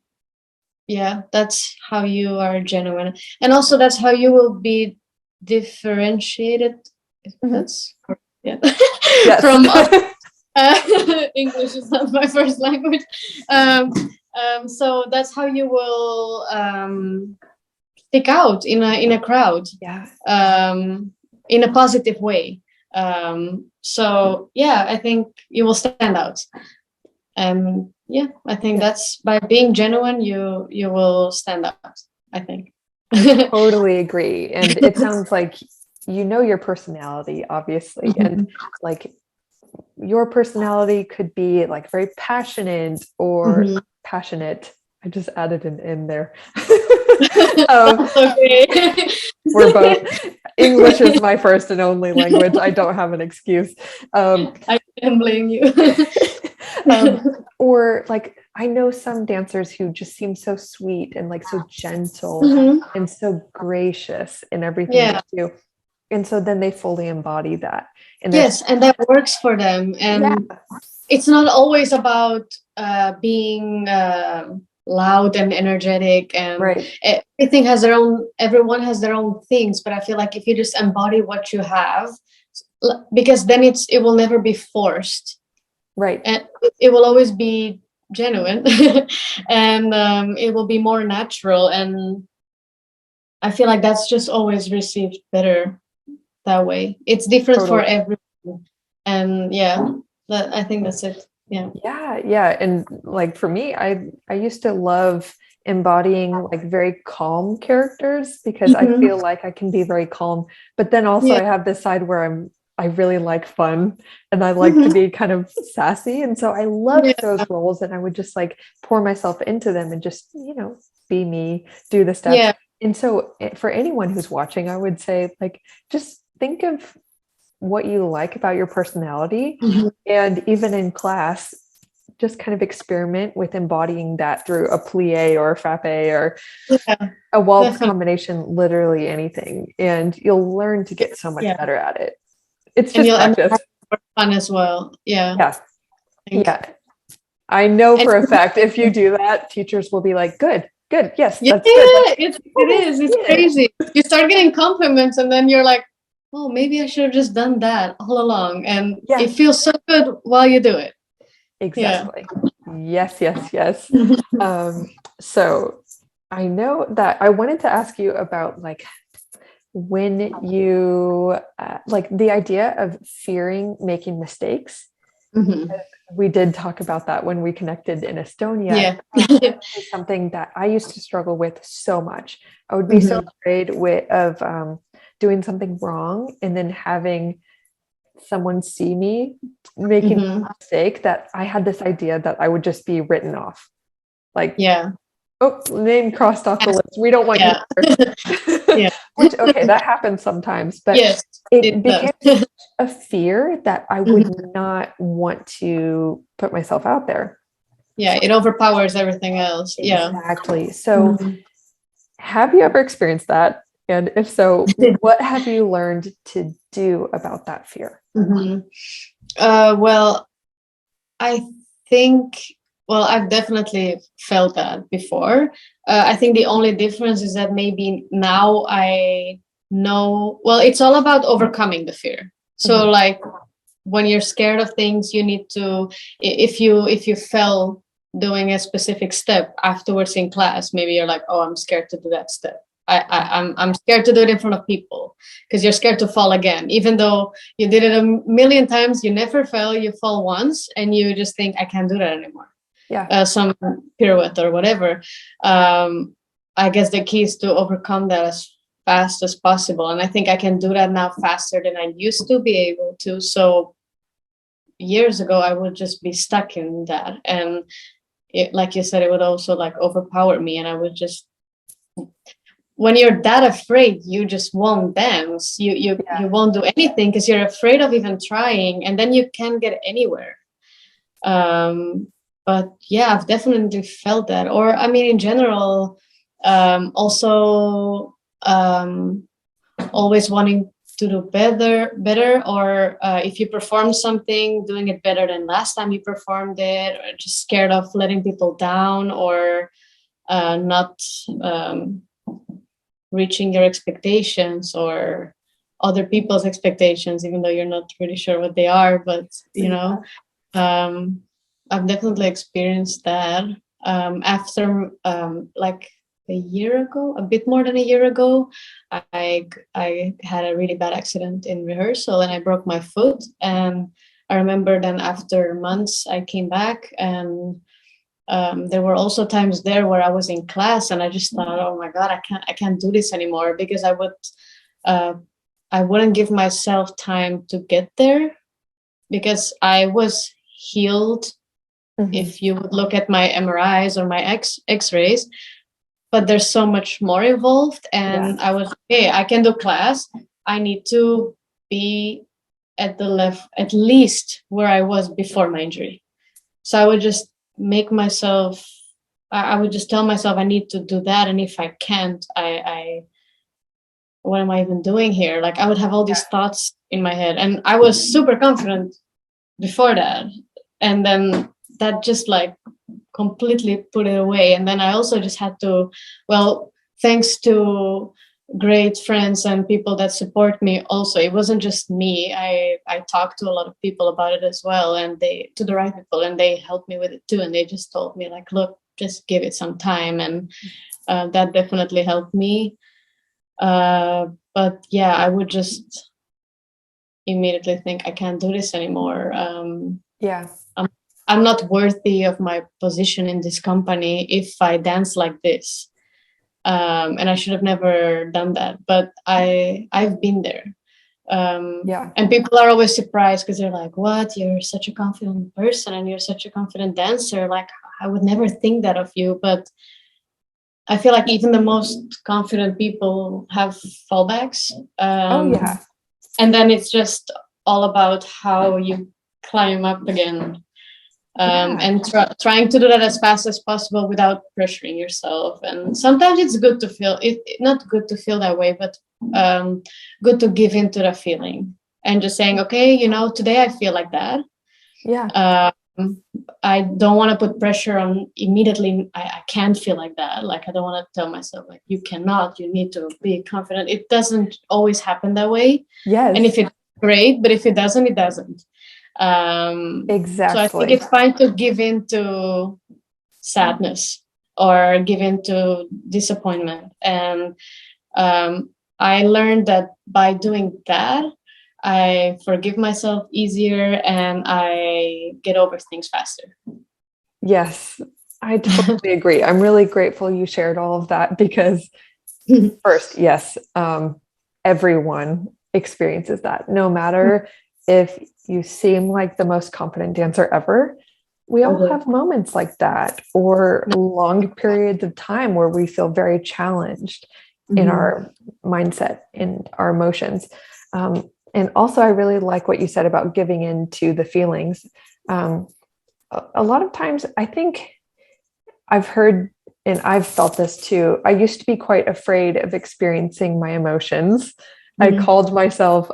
how you are genuine. And also that's how you will be differentiated, if that's from English is not my first language. So that's how you will stick out in a crowd, in a positive way. So I think you will stand out. I think that's by being genuine, you will stand out, I think. I totally agree. And it sounds like you know your personality, obviously, and like your personality could be like very passionate or passionate. I just added an "in" there. We're both, English is my first and only language. I don't have an excuse. I can't blame you. Or like, I know some dancers who just seem so sweet and like so gentle and so gracious in everything they do. And so then they fully embody that. And and that works for them. And it's not always about being loud and energetic, and everyone has their own things. But I feel like if you just embody what you have, because then it will never be forced. Right. And it will always be genuine. And it will be more natural. And I feel like that's just always received better that way. It's different for everyone. And I think that's it. Yeah. And like for me, I used to love embodying like very calm characters, because I feel like I can be very calm. But then also I have this side where I really like fun and I like to be kind of sassy. And so I loved those roles, and I would just like pour myself into them and just, be me, do the stuff. Yeah. And so for anyone who's watching, I would say like, just think of what you like about your personality. And even in class, just kind of experiment with embodying that through a plie or a frappe or a waltz combination, literally anything. And you'll learn to get so much better at it. It's just practice. Fun as well. Yeah. I know for a fact if you do that, teachers will be like, good, yes, that's good. It is. It's crazy. You start getting compliments, and then you're like, oh, maybe I should have just done that all along. And it feels so good while you do it. Exactly. Yes. So I know that I wanted to ask you about like when you like the idea of fearing making mistakes. We did talk about that when we connected in Estonia. It's something that I used to struggle with so much. I would be so afraid of doing something wrong and then having someone see me making a mistake, that I had this idea that I would just be written off. Like, oh, name crossed off the list. We don't want you. Which, okay, that happens sometimes, but it became a fear that I would not want to put myself out there. Yeah, it overpowers everything else. Exactly. So have you ever experienced that? And if so, what have you learned to do about that fear? Well, I think, I've definitely felt that before. I think the only difference is that maybe now I know, it's all about overcoming the fear. So like when you're scared of things, you need to, if you fell doing a specific step afterwards in class, maybe you're like, oh, I'm scared to do that step. I'm scared to do it in front of people, because you're scared to fall again. Even though you did it a million times, you never fell, you fall once, and you just think, I can't do that anymore. Some pirouette or whatever. I guess the key is to overcome that as fast as possible. And I think I can do that now faster than I used to be able to. So years ago, I would just be stuck in that. And like you said, it would also like overpower me. And I would just, when you're that afraid, you just won't dance. You won't do anything because you're afraid of even trying, and then you can't get anywhere. But yeah, I've definitely felt that. Or I mean, in general, also always wanting to do better, or if you perform something, doing it better than last time you performed it, or just scared of letting people down, or not reaching your expectations or other people's expectations, even though you're not really sure what they are. But um, I've definitely experienced that. After like a year ago, a bit more than a year ago, I had a really bad accident in rehearsal and I broke my foot. And I remember then after months I came back, and there were also times there where I was in class and I just thought, oh my God, I can't do this anymore, because uh, I wouldn't give myself time to get there, because I was healed. If you would look at my MRIs or my X-rays, but there's so much more involved. And I was, okay, I can do class. I need to be at the left, at least where I was before my injury. So I would just make myself, I would just tell myself I need to do that. And if I can't, I what am I even doing here? Like, I would have all these thoughts in my head, and I was super confident before that. And then that just like completely put it away. And then I also just had to, well, thanks to great friends and people that support me also, it wasn't just me. I talked to a lot of people about it as well, and they, to the right people, and they helped me with it too. And they just told me like, look, just give it some time. And that definitely helped me. But yeah, I would just immediately think I can't do this anymore. I'm not worthy of my position in this company if I dance like this. And I should have never done that. But I've been there. And people are always surprised because they're like, what? You're such a confident person and you're such a confident dancer. Like, I would never think that of you. But I feel like even the most confident people have fallbacks. And then it's just all about how you climb up again. And trying to do that as fast as possible without pressuring yourself. And sometimes it's good to feel it, not good to feel that way, but good to give into the feeling and just saying, okay, you know, today I feel like that. I don't want to put pressure on immediately. I can't feel like that. Like, I don't want to tell myself like, you cannot, you need to be confident. It doesn't always happen that way. And if it's great, but if it doesn't, it doesn't. Exactly. So I think it's fine to give in to sadness or give in to disappointment. And I learned that by doing that, I forgive myself easier and I get over things faster. Yes, I totally agree. I'm really grateful you shared all of that, because first, yes, everyone experiences that. No matter if you seem like the most confident dancer ever, we all have moments like that, or long periods of time where we feel very challenged in our mindset, in our emotions. And also, I really like what you said about giving in to the feelings. A lot of times, I think I've heard, and I've felt this too, I used to be quite afraid of experiencing my emotions. I called myself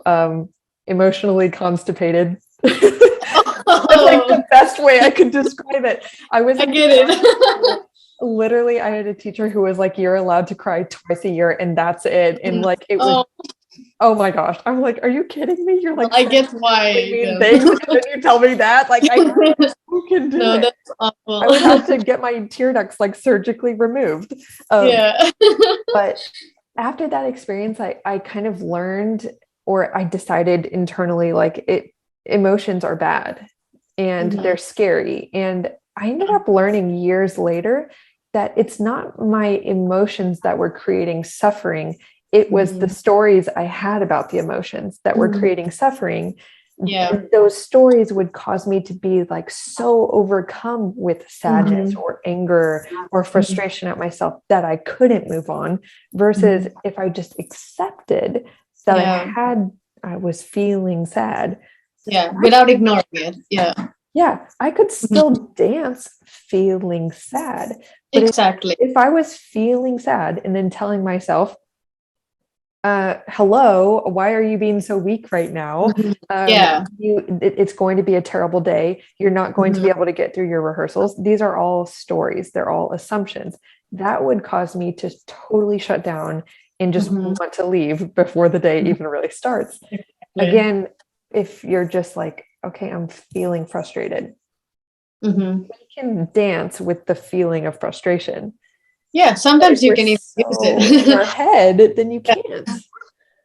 emotionally constipated. That's like the best way I could describe it. I get it. Literally, I had a teacher who was like, you're allowed to cry twice a year and that's it. And like, it was, oh my gosh. I'm like, are you kidding me? You're like, I get why. Mean things, and then you tell me that, like, who can do it? That's awful. I would have to get my tear ducts like surgically removed. But after that experience, I kind of learned, or I decided internally, like, emotions are bad and they're scary. And I ended up learning years later that it's not my emotions that were creating suffering. It was the stories I had about the emotions that were creating suffering. And those stories would cause me to be like so overcome with sadness or anger or frustration at myself that I couldn't move on, versus if I just accepted that I was feeling sad. Without ignoring it. Yeah, I could still dance feeling sad. But Exactly. if I was feeling sad and then telling myself, hello, why are you being so weak right now? Yeah. It's going to be a terrible day. You're not going to be Mhm. able to get through your rehearsals. These are all stories. They're all assumptions. That would cause me to totally shut down and just Mhm. want to leave before the day even really starts. Exactly. Again, if you're just like, okay, I'm feeling frustrated, Mhm. you can dance with the feeling of frustration. Yeah, But if sometimes you you're can even use so in it. your head, then you Yeah. can't.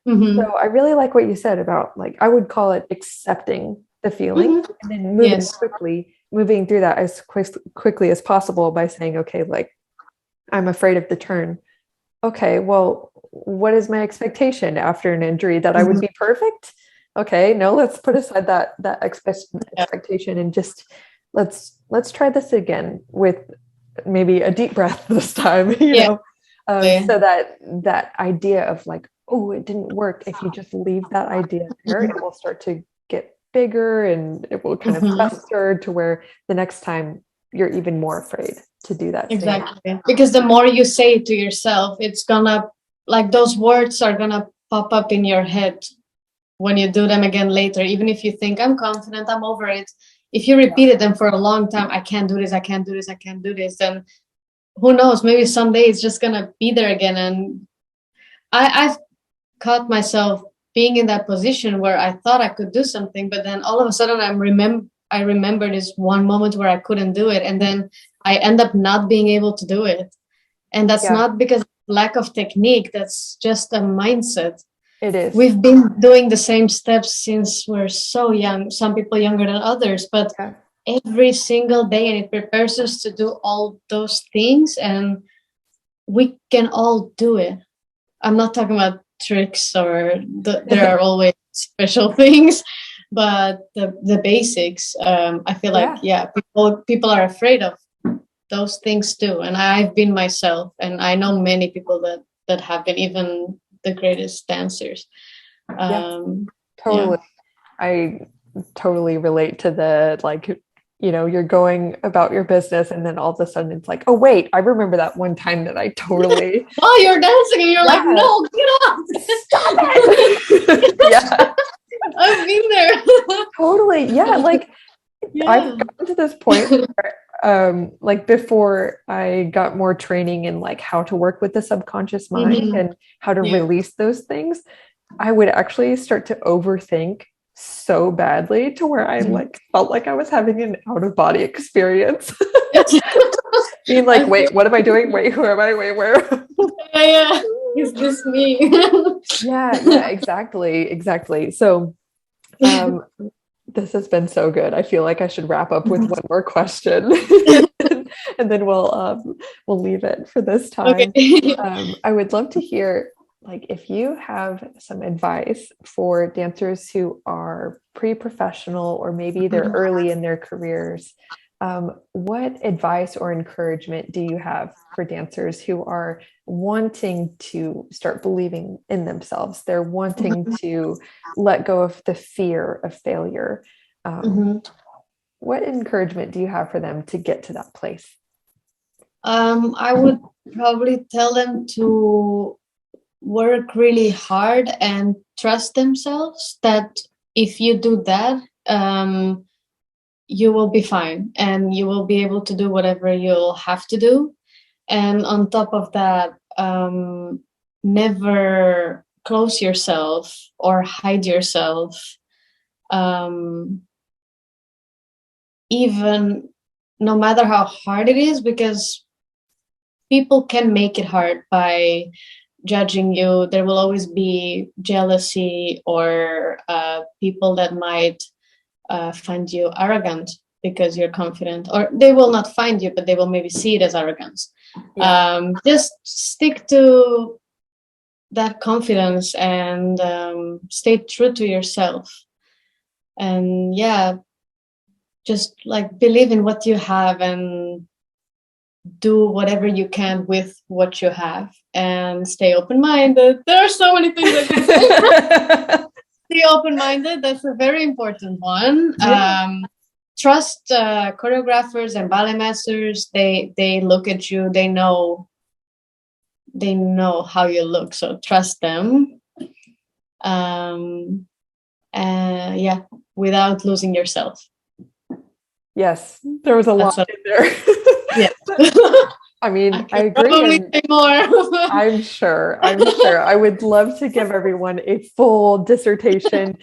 Mhm. So I really like what you said about, like, I would call it accepting the feeling Mhm. and then Yes. moving through that as quickly as possible by saying, okay, like, I'm afraid of the turn. Okay, well, what is my expectation after an injury? That I would Mhm. be perfect? Okay, no, let's put aside that Yeah. expectation and just let's try this again with maybe a deep breath this time, Yeah. so that idea of like, oh, it didn't work. If you just leave that idea there, Mhm. it will start to get bigger and it will kind of Mhm. fester to where the next time you're even more afraid to do that same. Exactly. Because the more you say it to yourself, it's gonna, like, those words are gonna pop up in your head when you do them again later. Even if you think, I'm confident, I'm over it. If you repeated them for a long time, I can't do this, I can't do this, I can't do this, then who knows? Maybe someday it's just gonna be there again. And I've caught myself being in that position where I thought I could do something, but then all of a sudden I remember this one moment where I couldn't do it, and then I end up not being able to do it. And that's Yeah, not because of lack of technique, that's just a mindset. it is. We've been doing the same steps since we're so young, some people younger than others, but Yeah. every single day, and it prepares us to do all those things, and we can all do it. I'm not talking about tricks or there are always special things, but the basics. I feel like, Yeah. yeah, people are afraid of those things too, and I've been myself, and I know many people that have been, even the greatest dancers. Yeah, Yeah. totally. I totally relate to the, like, you're going about your business and then all of a sudden it's like, oh wait, I remember that one time that I totally, Oh, you're dancing, and you're like, yeah, no, get up! stop it. Yeah, I've been there. totally. Yeah, like I've Yeah. gotten to this point where, like before I got more training in like how to work with the subconscious mind Mhm. and how to Yeah. release those things, I would actually start to overthink so badly to where I Mhm. like felt like I was having an out of body experience. Yes. Being like, I feel, wait, what am I doing? Wait, who am I? Wait, where? yeah, yeah. Is this me? Yeah, exactly. So, um, this has been so good. I feel like I should wrap up with one more question, and then we'll leave it for this time. Okay. I would love to hear, like, if you have some advice for dancers who are pre-professional or maybe they're early in their careers. What advice or encouragement do you have for dancers who are wanting to start believing in themselves? They're wanting to let go of the fear of failure. Um, Mhm. what encouragement do you have for them to get to that place? I would probably tell them to work really hard and trust themselves, that if you do that, you will be fine and you will be able to do whatever you'll have to do. And on top of that, never close yourself or hide yourself, um, even no matter how hard it is, because people can make it hard by judging you. There will always be jealousy or people that might find you arrogant because you're confident, or they will not find you, but they will maybe see it as arrogance. Yeah. Just stick to that confidence and stay true to yourself. And yeah, just like believe in what you have and do whatever you can with what you have, and stay open-minded. There are so many things I can say. Stay open-minded, that's a very important one. Yeah. trust choreographers and ballet masters. They look at you. They know how you look. So trust them. Yeah, without losing yourself. Yes, there was a lot in there. Yeah. I mean, I agree. Probably more. I'm sure. I would love to give everyone a full dissertation,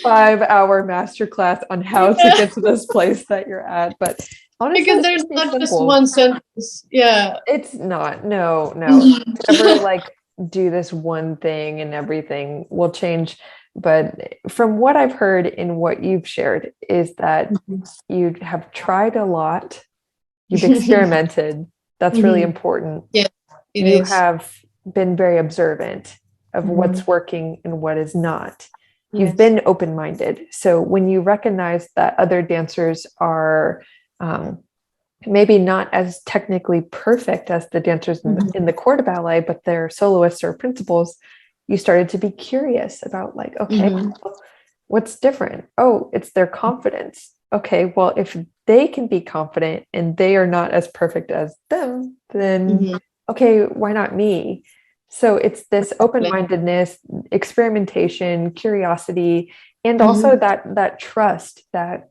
5-hour masterclass on how to get to this place that you're at. But honestly, because there's not just one sentence. Yeah. It's not. No. Never like do this one thing and everything will change. But from what I've heard in what you've shared is that you have tried a lot. You've experimented. That's really important. Yeah, you have been very observant of what's working and what is not. You've been open-minded. So when you recognize that other dancers are maybe not as technically perfect as the dancers in the corps de ballet, but they're soloists or principals, you started to be curious about like, okay, what's different? Oh, it's their confidence. Okay, well, if they can be confident and they are not as perfect as them, then okay, why not me? So it's this open-mindedness, experimentation, curiosity, and also that trust that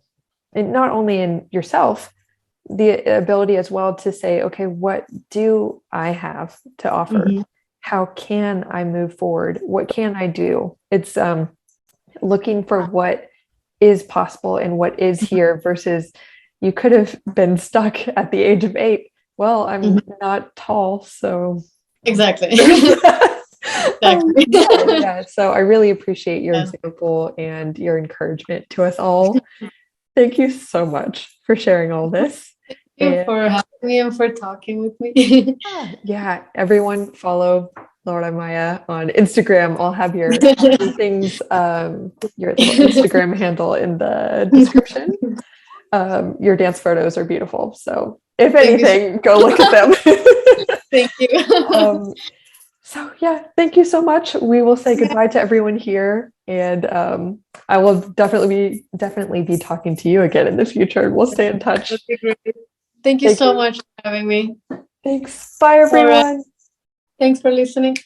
not only in yourself, the ability as well to say, okay, what do I have to offer? How can I move forward? What can I do? It's looking for what is possible and what is here versus you could have been stuck at the age of 8. Well, I'm not tall, so exactly. Yeah. So I really appreciate your example and your encouragement to us all. Thank you so much for sharing all this. Thank you for having me and for talking with me. Yeah, everyone follow Laura Maya on Instagram. I'll have your things, your little Instagram handle in the description. Your dance photos are beautiful. So if anything, go look at them. Thank you. So yeah, thank you so much. We will say goodbye to everyone here, and I will definitely be talking to you again in the future. We'll stay in touch. That'd be great. Thank you so much for having me. Thanks. Bye, everyone. Thanks for listening.